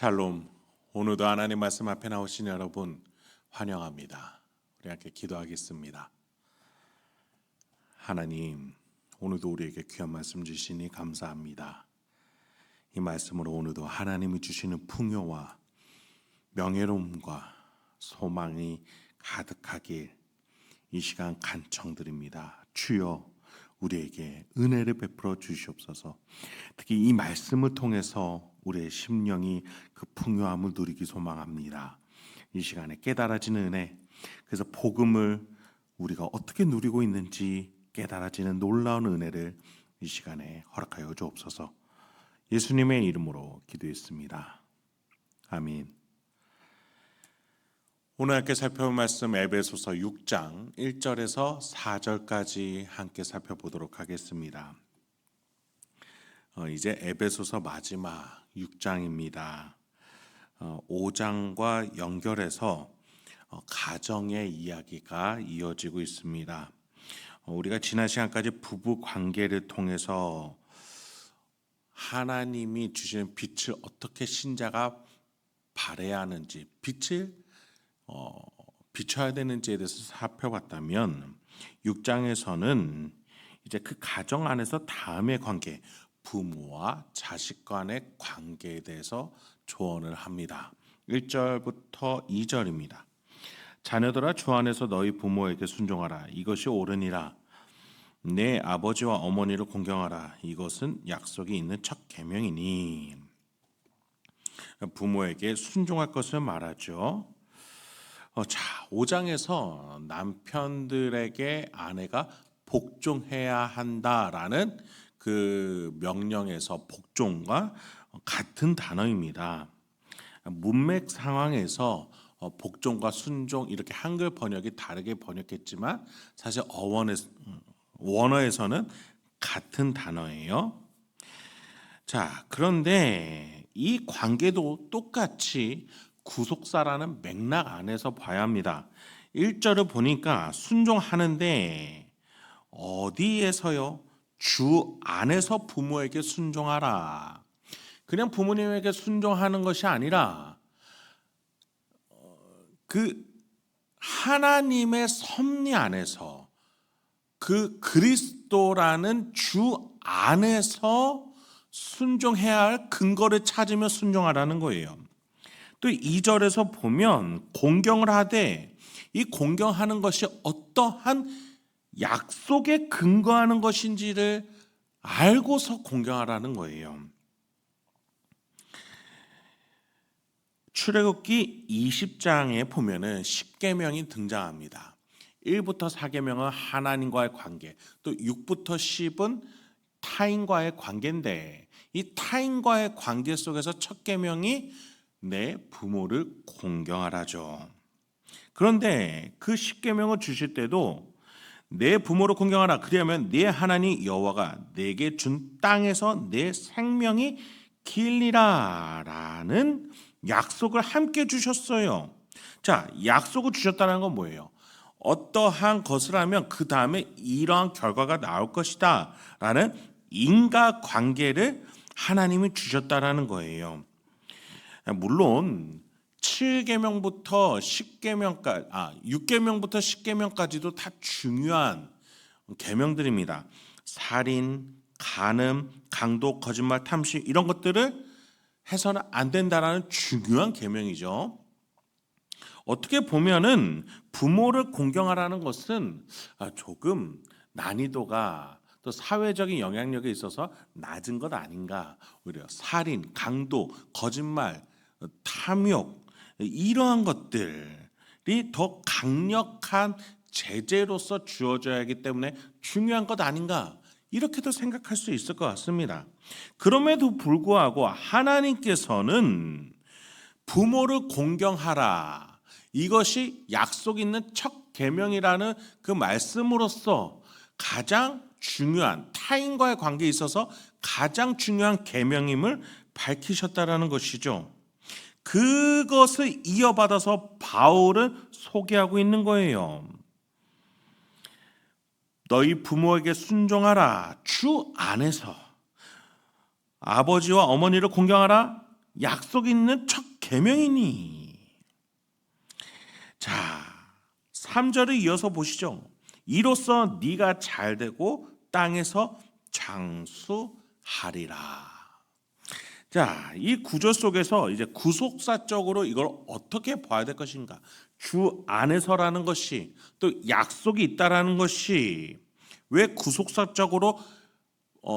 샬롬. 오늘도 하나님 말씀 앞에 나오신 여러분 환영합니다. 우리 함께 기도하겠습니다. 하나님, 오늘도 우리에게 귀한 말씀 주시니 감사합니다. 이 말씀으로 오늘도 하나님이 주시는 풍요와 명예로움과 소망이 가득하길 이 시간 간청드립니다. 주여, 우리에게 은혜를 베풀어 주시옵소서. 특히 이 말씀을 통해서 우리의 심령이 그 풍요함을 누리기 소망합니다. 이 시간에 깨달아지는 은혜, 그래서 복음을 우리가 어떻게 누리고 있는지 깨달아지는 놀라운 은혜를 이 시간에 허락하여 주옵소서. 예수님의 이름으로 기도했습니다. 아멘. 오늘 함께 살펴볼 말씀 에베소서 6장 1절에서 4절까지 함께 살펴보도록 하겠습니다. 이제 에베소서 마지막 6장입니다. 5장과 연결해서 가정의 이야기가 이어지고 있습니다. 우리가 지난 시간까지 부부 관계를 통해서 하나님이 주시는 빛을 어떻게 신자가 발해야 하는지, 빛을 비춰야 되는지에 대해서 살펴봤다면 6장에서는 이제 그 가정 안에서 다음의 관계, 부모와 자식 간의 관계에 대해서 조언을 합니다. 1절부터 2절입니다. 자녀들아, 주 안에서 너희 부모에게 순종하라. 이것이 옳으니라. 내 아버지와 어머니를 공경하라. 이것은 약속이 있는 첫 계명이니. 부모에게 순종할 것을 말하죠. 5장에서 남편들에게 아내가 복종해야 한다라는 그 명령에서 복종과 같은 단어입니다. 문맥 상황에서 복종과 순종 이렇게 한글 번역이 다르게 번역했지만 사실 원어에서는 같은 단어예요. 자, 그런데 이 관계도 똑같이 구속사라는 맥락 안에서 봐야 합니다. 1절을 보니까 순종하는데 어디에서요? 주 안에서 부모에게 순종하라. 그냥 부모님에게 순종하는 것이 아니라 그 하나님의 섭리 안에서 그 그리스도라는 주 안에서 순종해야 할 근거를 찾으며 순종하라는 거예요. 또 2절에서 보면 공경을 하되 이 공경하는 것이 어떠한 약속에 근거하는 것인지를 알고서 공경하라는 거예요. 출애굽기 20장에 보면은 10계명이 등장합니다. 1부터 4계명은 하나님과의 관계, 또 6부터 10은 타인과의 관계인데 이 타인과의 관계 속에서 첫 계명이 내 부모를 공경하라죠. 그런데 그 10계명을 주실 때도 내 부모를 공경하라. 그리하면 내 하나님 여호와가 내게 준 땅에서 내 생명이 길리라 라는 약속을 함께 주셨어요. 자, 약속을 주셨다는 건 뭐예요? 어떠한 것을 하면 그 다음에 이러한 결과가 나올 것이다 라는 인과관계를 하나님이 주셨다라는 거예요. 물론 7계명부터 10계명까지 6계명부터 10계명까지도 다 중요한 계명들입니다. 살인, 간음, 강도, 거짓말, 탐심 이런 것들을 해서는 안 된다라는 중요한 계명이죠. 어떻게 보면은 부모를 공경하라는 것은 조금 난이도가 또 사회적인 영향력에 있어서 낮은 것 아닌가. 오히려 살인, 강도, 거짓말, 탐욕 이러한 것들이 더 강력한 제재로서 주어져야 하기 때문에 중요한 것 아닌가 이렇게도 생각할 수 있을 것 같습니다. 그럼에도 불구하고 하나님께서는 부모를 공경하라 이것이 약속 있는 첫 계명이라는 그 말씀으로써 가장 중요한 타인과의 관계에 있어서 가장 중요한 계명임을 밝히셨다라는 것이죠. 그것을 이어받아서 바울은 소개하고 있는 거예요. 너희 부모에게 순종하라. 주 안에서 아버지와 어머니를 공경하라. 약속 있는 첫 계명이니. 자, 3절을 이어서 보시죠. 이로써 네가 잘되고 땅에서 장수하리라. 자, 이 구절 속에서 이제 구속사적으로 이걸 어떻게 봐야 될 것인가? 주 안에서라는 것이, 또 약속이 있다라는 것이 왜 구속사적으로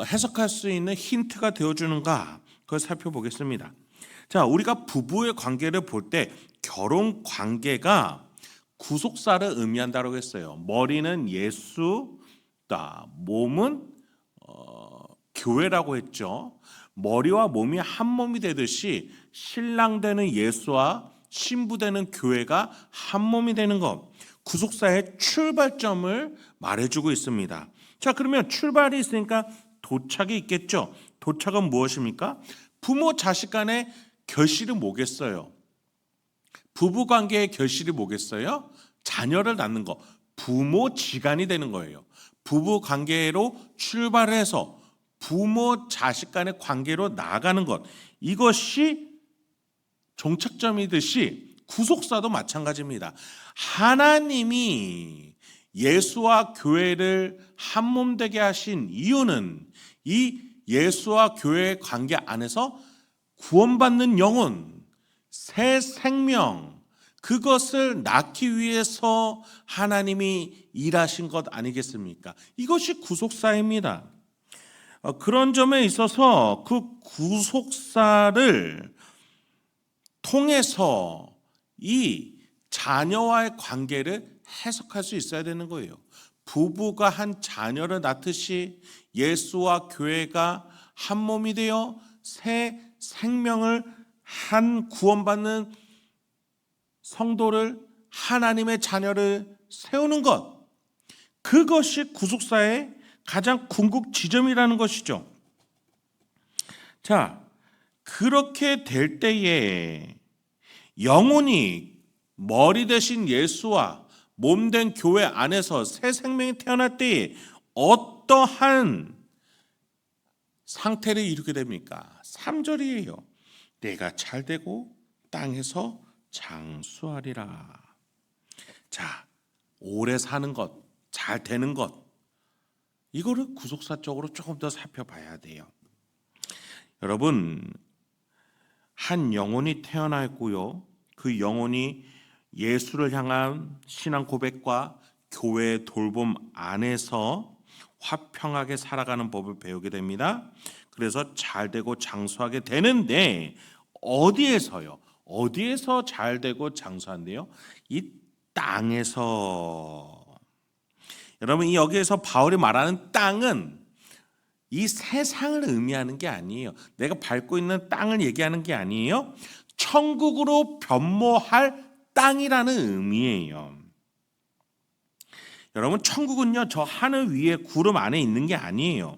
해석할 수 있는 힌트가 되어주는가? 그걸 살펴보겠습니다. 자, 우리가 부부의 관계를 볼 때 결혼 관계가 구속사를 의미한다고 했어요. 머리는 예수, 몸은 교회라고 했죠. 머리와 몸이 한 몸이 되듯이 신랑 되는 예수와 신부 되는 교회가 한 몸이 되는 것, 구속사의 출발점을 말해주고 있습니다. 자, 그러면 출발이 있으니까 도착이 있겠죠. 도착은 무엇입니까? 부모 자식 간의 결실이 뭐겠어요? 부부관계의 결실이 뭐겠어요? 자녀를 낳는 거, 부모지간이 되는 거예요. 부부관계로 출발을 해서 부모 자식 간의 관계로 나아가는 것, 이것이 종착점이듯이 구속사도 마찬가지입니다. 하나님이 예수와 교회를 한 몸 되게 하신 이유는 이 예수와 교회의 관계 안에서 구원받는 영혼, 새 생명, 그것을 낳기 위해서 하나님이 일하신 것 아니겠습니까? 이것이 구속사입니다. 그런 점에 있어서 그 구속사를 통해서 이 자녀와의 관계를 해석할 수 있어야 되는 거예요. 부부가 한 자녀를 낳듯이 예수와 교회가 한 몸이 되어 새 생명을 한 구원받는 성도를, 하나님의 자녀를 세우는 것, 그것이 구속사의 가장 궁극 지점이라는 것이죠. 자, 그렇게 될 때에 영혼이 머리 대신 예수와 몸된 교회 안에서 새 생명이 태어날 때에 어떠한 상태를 이루게 됩니까? 3절이에요. 내가 잘되고 땅에서 장수하리라. 자, 오래 사는 것, 잘 되는 것, 이거를 구속사적으로 조금 더 살펴봐야 돼요. 여러분, 한 영혼이 태어나 있고요, 그 영혼이 예수를 향한 신앙 고백과 교회의 돌봄 안에서 화평하게 살아가는 법을 배우게 됩니다. 그래서 잘되고 장수하게 되는데, 어디에서요? 어디에서 잘되고 장수한대요? 이 땅에서. 여러분, 여기에서 바울이 말하는 땅은 이 세상을 의미하는 게 아니에요. 내가 밟고 있는 땅을 얘기하는 게 아니에요. 천국으로 변모할 땅이라는 의미예요. 여러분, 천국은요, 저 하늘 위에 구름 안에 있는 게 아니에요.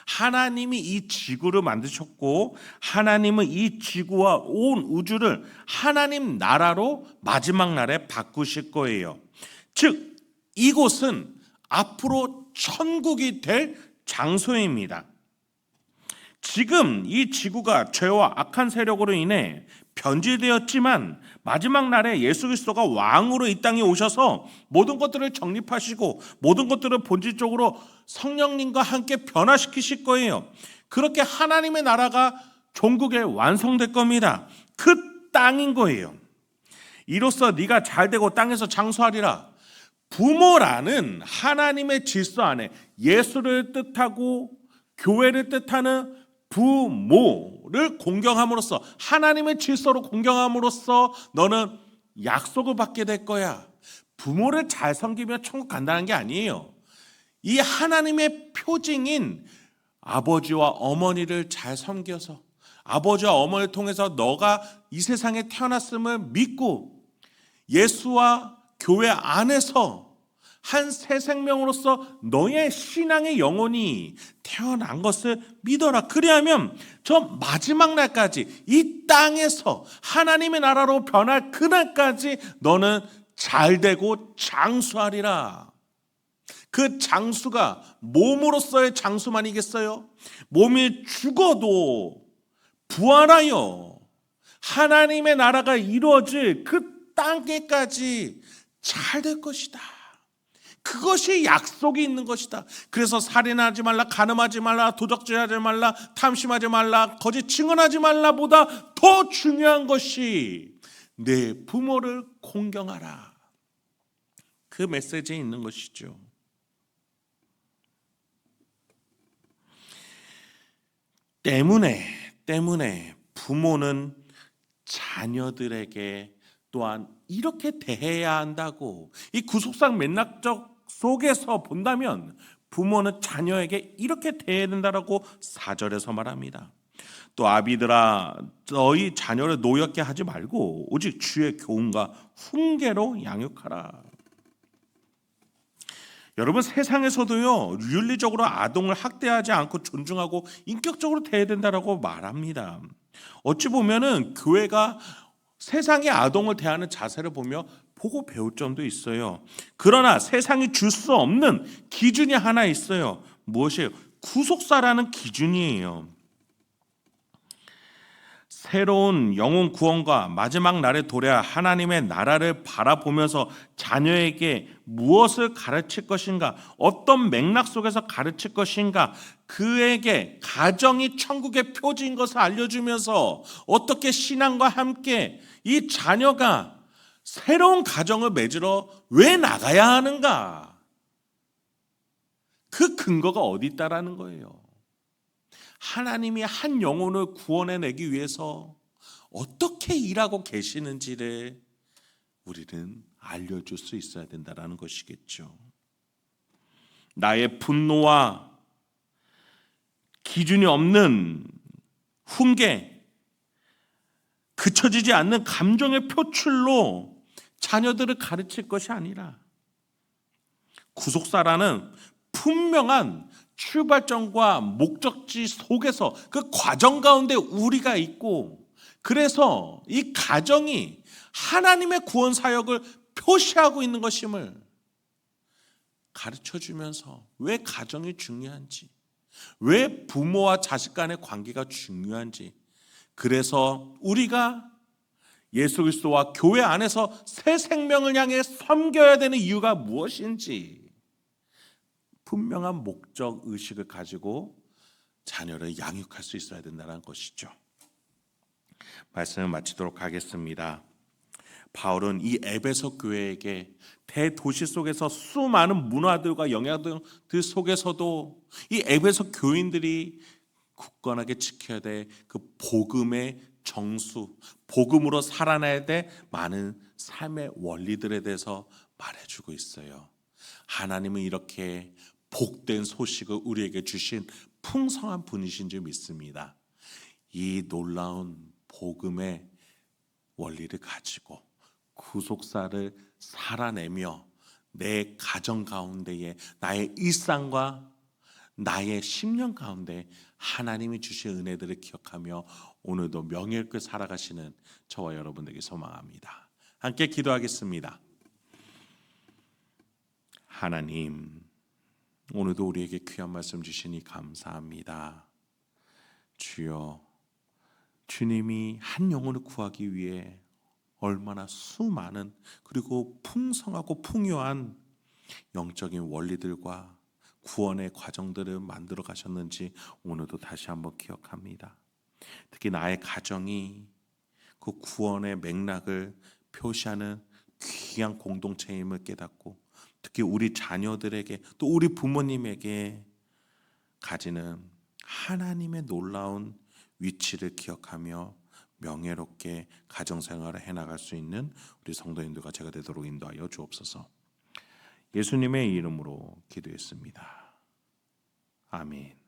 하나님이 이 지구를 만드셨고, 하나님은 이 지구와 온 우주를 하나님 나라로 마지막 날에 바꾸실 거예요. 즉, 이곳은 앞으로 천국이 될 장소입니다. 지금 이 지구가 죄와 악한 세력으로 인해 변질되었지만 마지막 날에 예수 그리스도가 왕으로 이 땅에 오셔서 모든 것들을 정립하시고 모든 것들을 본질적으로 성령님과 함께 변화시키실 거예요. 그렇게 하나님의 나라가 종국에 완성될 겁니다. 그 땅인 거예요. 이로써 네가 잘되고 땅에서 장수하리라. 부모라는 하나님의 질서 안에 예수를 뜻하고 교회를 뜻하는 부모를 공경함으로써, 하나님의 질서로 공경함으로써 너는 약속을 받게 될 거야. 부모를 잘 섬기면 천국 간다는 게 아니에요. 이 하나님의 표징인 아버지와 어머니를 잘 섬겨서, 아버지와 어머니를 통해서 너가 이 세상에 태어났음을 믿고 예수와 교회 안에서 한 새 생명으로서 너의 신앙의 영혼이 태어난 것을 믿어라. 그리하면 저 마지막 날까지 이 땅에서 하나님의 나라로 변할 그날까지 너는 잘되고 장수하리라. 그 장수가 몸으로서의 장수만이겠어요? 몸이 죽어도 부활하여 하나님의 나라가 이루어질 그 단계까지 잘 될 것이다. 그것이 약속이 있는 것이다. 그래서 살인하지 말라, 간음하지 말라, 도적질하지 말라, 탐심하지 말라, 거짓 증언하지 말라보다 더 중요한 것이 내 부모를 공경하라. 그 메시지에 있는 것이죠. 때문에 부모는 자녀들에게 또한 이렇게 대해야 한다고, 이 구속상 맥락적 속에서 본다면 부모는 자녀에게 이렇게 대해야 된다라고 4절에서 말합니다. 또 아비들아, 너희 자녀를 노엽게 하지 말고 오직 주의 교훈과 훈계로 양육하라. 여러분, 세상에서도요, 윤리적으로 아동을 학대하지 않고 존중하고 인격적으로 대해야 된다라고 말합니다. 어찌 보면은 교회가 세상의 아동을 대하는 자세를 보고 배울 점도 있어요. 그러나 세상이 줄 수 없는 기준이 하나 있어요. 무엇이에요? 구속사라는 기준이에요. 새로운 영혼 구원과 마지막 날에 도래할 하나님의 나라를 바라보면서 자녀에게 무엇을 가르칠 것인가, 어떤 맥락 속에서 가르칠 것인가, 그에게 가정이 천국의 표지인 것을 알려주면서 어떻게 신앙과 함께 이 자녀가 새로운 가정을 맺으러 왜 나가야 하는가, 그 근거가 어디 있다라는 거예요. 하나님이 한 영혼을 구원해내기 위해서 어떻게 일하고 계시는지를 우리는 알려줄 수 있어야 된다는 것이겠죠. 나의 분노와 기준이 없는 훈계, 그쳐지지 않는 감정의 표출로 자녀들을 가르칠 것이 아니라 구속사라는 분명한 출발점과 목적지 속에서 그 과정 가운데 우리가 있고, 그래서 이 가정이 하나님의 구원 사역을 표시하고 있는 것임을 가르쳐주면서 왜 가정이 중요한지, 왜 부모와 자식 간의 관계가 중요한지, 그래서 우리가 예수 그리스도와 교회 안에서 새 생명을 향해 섬겨야 되는 이유가 무엇인지 분명한 목적 의식을 가지고 자녀를 양육할 수 있어야 된다는 것이죠. 말씀을 마치도록 하겠습니다. 바울은 이 에베소 교회에게 대도시 속에서 수많은 문화들과 영향들 속에서도 이 에베소 교인들이 굳건하게 지켜야 될 그 복음의 정수, 복음으로 살아나야 될 많은 삶의 원리들에 대해서 말해주고 있어요. 하나님은 이렇게 복된 소식을 우리에게 주신 풍성한 분이신 줄 믿습니다. 이 놀라운 복음의 원리를 가지고 구속사를 살아내며 내 가정 가운데에 나의 일상과 나의 10년 가운데 하나님이 주신 은혜들을 기억하며 오늘도 명예롭게 살아가시는 저와 여러분들에게 소망합니다. 함께 기도하겠습니다. 하나님, 오늘도 우리에게 귀한 말씀 주시니 감사합니다. 주여, 주님이 한 영혼을 구하기 위해 얼마나 수많은 그리고 풍성하고 풍요한 영적인 원리들과 구원의 과정들을 만들어 가셨는지 오늘도 다시 한번 기억합니다. 특히 나의 가정이 그 구원의 맥락을 표시하는 귀한 공동체임을 깨닫고, 특히 우리 자녀들에게 또 우리 부모님에게 가지는 하나님의 놀라운 위치를 기억하며 명예롭게 가정생활을 해나갈 수 있는 우리 성도님들과 제가 되도록 인도하여 주옵소서. 예수님의 이름으로 기도했습니다. 아멘.